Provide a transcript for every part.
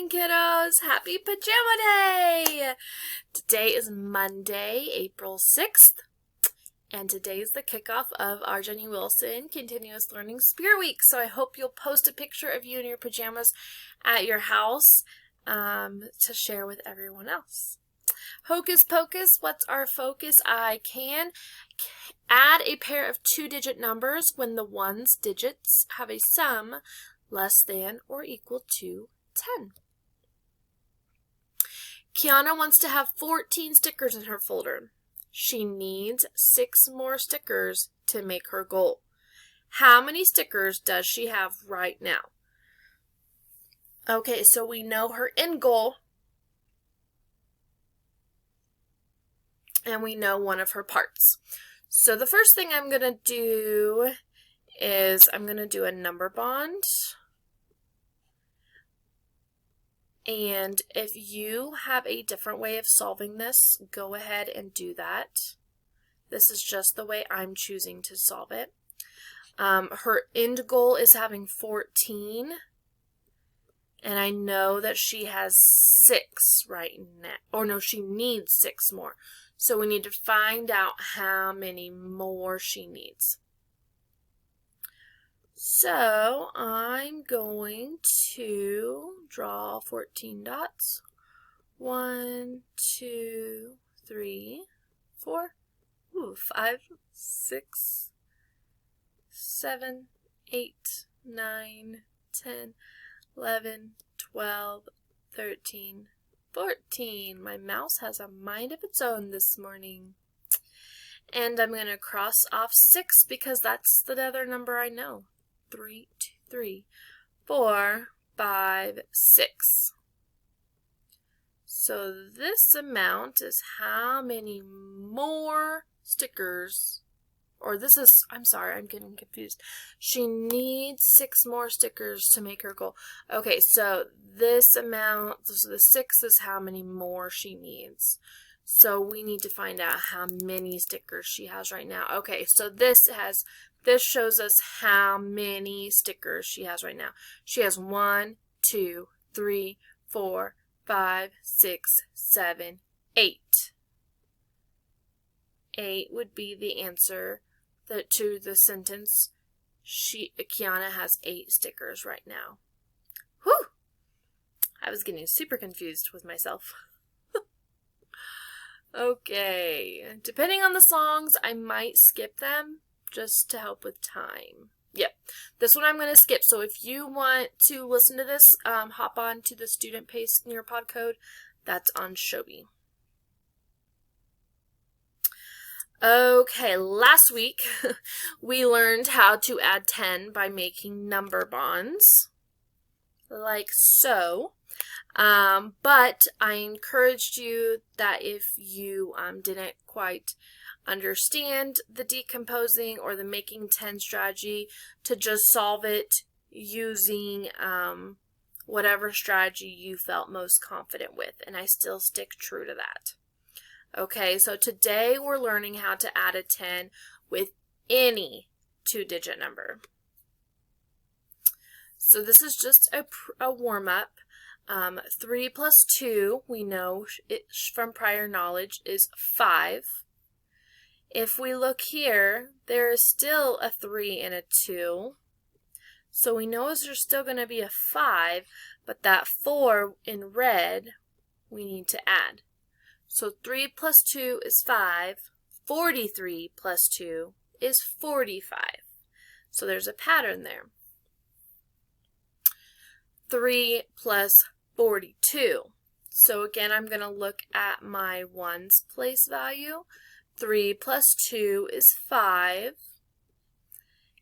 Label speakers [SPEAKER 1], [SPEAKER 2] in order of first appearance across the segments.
[SPEAKER 1] morning, kiddos. Happy Pajama Day! Today is Monday, April 6th, and today is the kickoff of our Jenny Wilson Continuous Learning Spirit Week. So I hope you'll post a picture of you in your pajamas at your house to share with everyone else. Hocus pocus, what's our focus? I can add a pair of two-digit numbers when the ones digits have a sum less than or equal to 10. Kiana wants to have 14 stickers in her folder. She needs 6 more stickers to make her goal. How many stickers does she have right now? Okay, so we know her end goal, and we know one of her parts. So the first thing I'm going to do is I'm going to do a number bond. And if you have a different way of solving this, go ahead and do that. This is just the way I'm choosing to solve it. Her end goal is having 14. And I know that she has 6 right now. Or no, she needs 6 more. So we need to find out how many more she needs. So I'm going to draw 14 dots. 1, 2, 3, 4, 5, 6, 7, 8, 9, 10, 11, 12, 13, 14. My mouse has a mind of its own this morning. And I'm going to cross off 6 because that's the other number I know. 3, 2, 3, 4, 5, 6. So this amount is how many more stickers, or this is, I'm sorry, I'm getting confused. She needs 6 more stickers to make her goal. Okay, so this amount, so the 6 is how many more she needs. So we need to find out how many stickers she has right now. Okay, so this shows us how many stickers she has right now. She has 1, 2, 3, 4, 5, 6, 7, 8. 8 would be the answer to the sentence. Kiana has 8 stickers right now. Whew! I was getting super confused with myself. Okay, depending on the songs, I might skip them just to help with time. Yep, this one I'm going to skip. So if you want to listen to this, hop on to the student paste near pod code. That's on Shobi. Okay, last week we learned how to add 10 by making number bonds, like so. But I encouraged you that if you didn't quite understand the decomposing or the making 10 strategy, to just solve it using whatever strategy you felt most confident with, and I still stick true to that. Okay, so today we're learning how to add a 10 with any 2-digit number. So this is just a warm-up. 3 plus 2, we know from prior knowledge, is 5. If we look here, there is still a 3 and a 2. So we know there's still going to be a 5, but that 4 in red we need to add. So 3 plus 2 is 5. 43 plus 2 is 45. So there's a pattern there. 3 plus 42. So again, I'm going to look at my ones place value. 3 plus 2 is 5.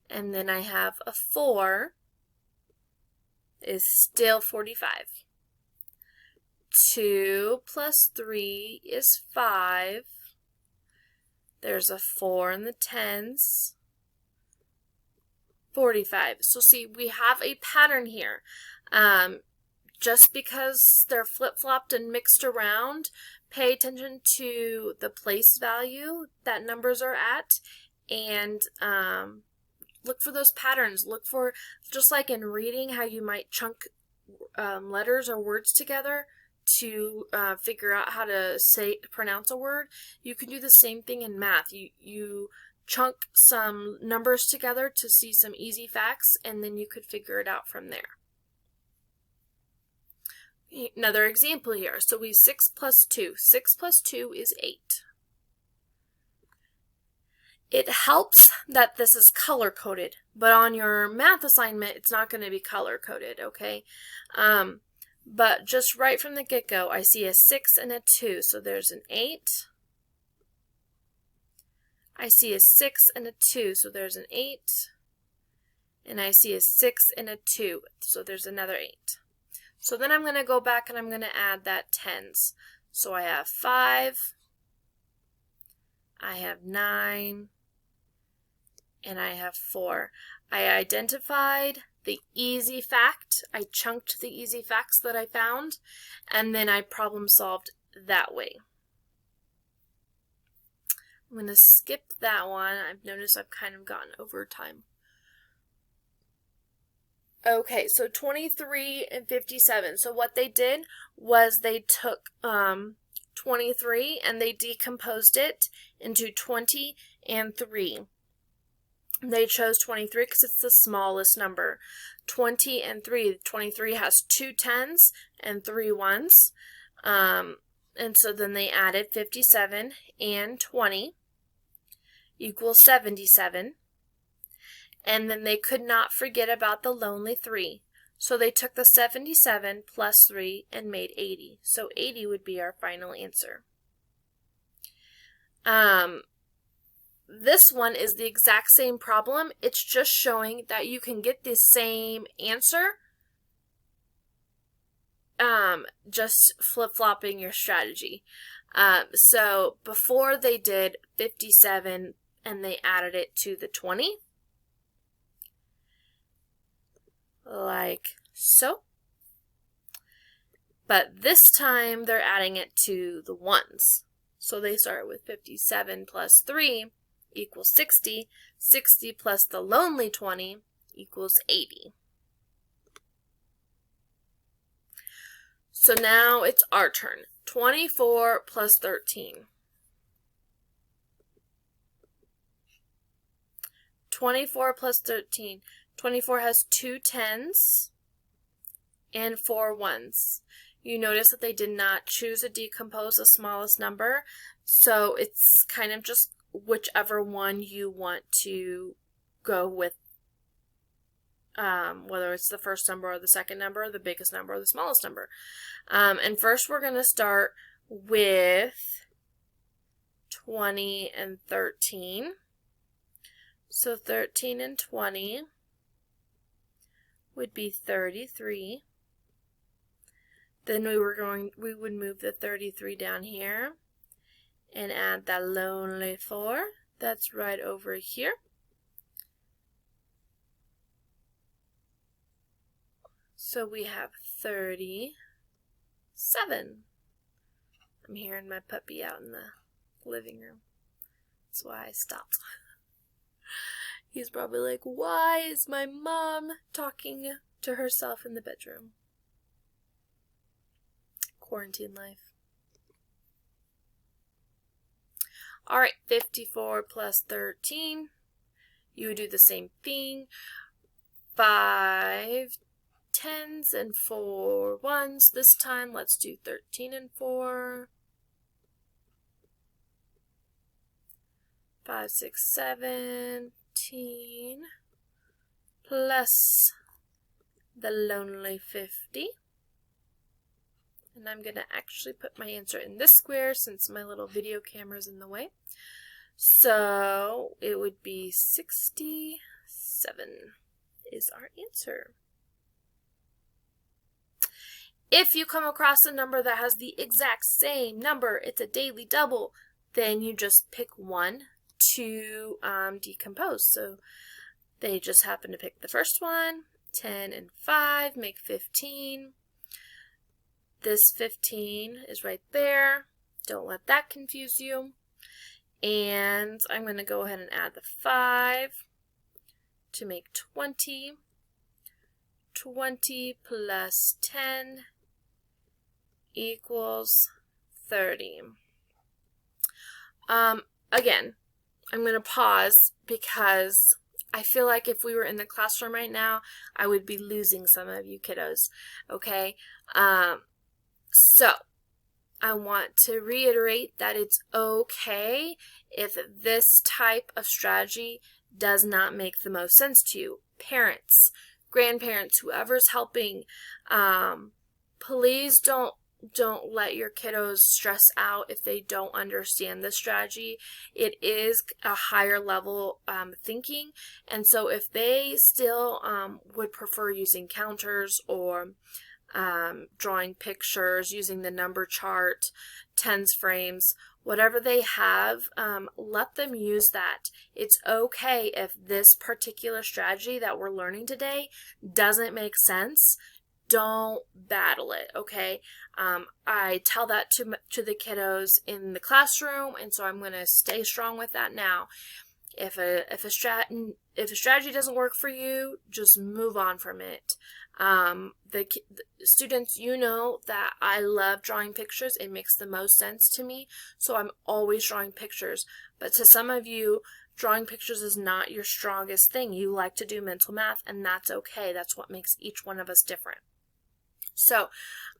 [SPEAKER 1] And then I have a 4 is still 45. 2 plus 3 is 5. There's a 4 in the tens. 45. So see, we have a pattern here. Just because they're flip-flopped and mixed around, pay attention to the place value that numbers are at, and look for those patterns. Look for, just like in reading, how you might chunk letters or words together to figure out how to pronounce a word, you can do the same thing in math. You chunk some numbers together to see some easy facts, and then you could figure it out from there. Another example here. So we have 6 plus 2. 6 plus 2 is 8. It helps that this is color-coded, but on your math assignment, it's not going to be color-coded, okay? But just right from the get-go, I see a 6 and a 2, so there's an 8. I see a 6 and a 2, so there's an 8. And I see a 6 and a 2, so there's another 8. So then I'm going to go back and I'm going to add that tens. So I have 5, I have 9, and I have 4. I identified the easy fact. I chunked the easy facts that I found, and then I problem solved that way. I'm going to skip that one. I've noticed I've kind of gotten over time. Okay, so 23 and 57. So what they did was they took 23 and they decomposed it into 20 and 3. They chose 23 because it's the smallest number. 20 and 3. 23 has 2 tens and 3 ones. And so then they added 57 and 20 equals 77. And then they could not forget about the lonely 3. So they took the 77 plus 3 and made 80. So 80 would be our final answer. This one is the exact same problem. It's just showing that you can get the same answer, just flip-flopping your strategy. So before they did 57 and they added it to the 20, like so. But this time they're adding it to the ones. So they start with 57 plus 3 equals 60. 60 plus the lonely 20 equals 80. So now it's our turn. 24 plus 13. 24 plus 13. 24 has 2 tens and 4 ones. You notice that they did not choose to decompose the smallest number, so it's kind of just whichever one you want to go with, whether it's the first number or the second number, the biggest number or the smallest number. And first we're going to start with 20 and 13. So 13 and 20 would be 33. Then we would move the 33 down here and add that lonely 4. That's right over here. So we have 37. I'm hearing my puppy out in the living room. That's why I stopped. He's probably like, why is my mom talking to herself in the bedroom? Quarantine life. Alright, 54 plus 13. You would do the same thing. 5 tens and 4 ones. This time, let's do 13 and 4. 5, 6, 17 plus the lonely 50. And I'm going to actually put my answer in this square since my little video camera is in the way. So it would be 67 is our answer. If you come across a number that has the exact same number, it's a daily double, then you just pick one to decompose. So they just happen to pick the first one. 10 and 5 make 15. This 15 is right there. Don't let that confuse you. And I'm going to go ahead and add the 5 to make 20. 20 plus 10 equals 30. Again, I'm going to pause because I feel like if we were in the classroom right now, I would be losing some of you kiddos, okay? So I want to reiterate that it's okay if this type of strategy does not make the most sense to you. Parents, grandparents, whoever's helping, please don't let your kiddos stress out if they don't understand the strategy. It is a higher level thinking, and so if they still would prefer using counters or drawing pictures, using the number chart, tens frames, whatever they have, let them use that. It's okay if this particular strategy that we're learning today doesn't make sense. Don't battle it, okay? I tell that to the kiddos in the classroom, and so I'm going to stay strong with that now. If a strategy doesn't work for you, just move on from it. The students, you know that I love drawing pictures. It makes the most sense to me, so I'm always drawing pictures. But to some of you, drawing pictures is not your strongest thing. You like to do mental math, and that's okay. That's what makes each one of us different. So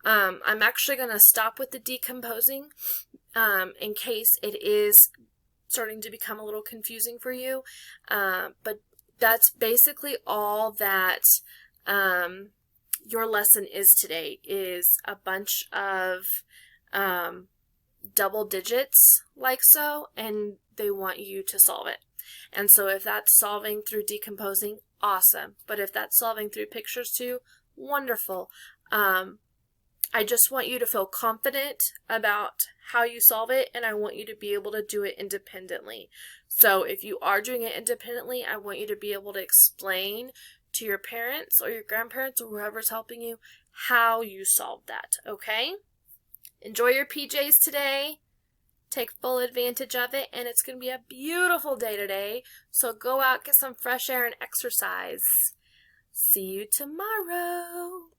[SPEAKER 1] I'm actually going to stop with the decomposing in case it is starting to become a little confusing for you. But that's basically all that your lesson is today, is a bunch of double digits like so, and they want you to solve it. And so if that's solving through decomposing, awesome. But if that's solving through pictures too, wonderful. I just want you to feel confident about how you solve it, and I want you to be able to do it independently. So if you are doing it independently, I want you to be able to explain to your parents or your grandparents or whoever's helping you how you solved that, okay? Enjoy your PJs today. Take full advantage of it, and it's going to be a beautiful day today. So go out, get some fresh air, and exercise. See you tomorrow.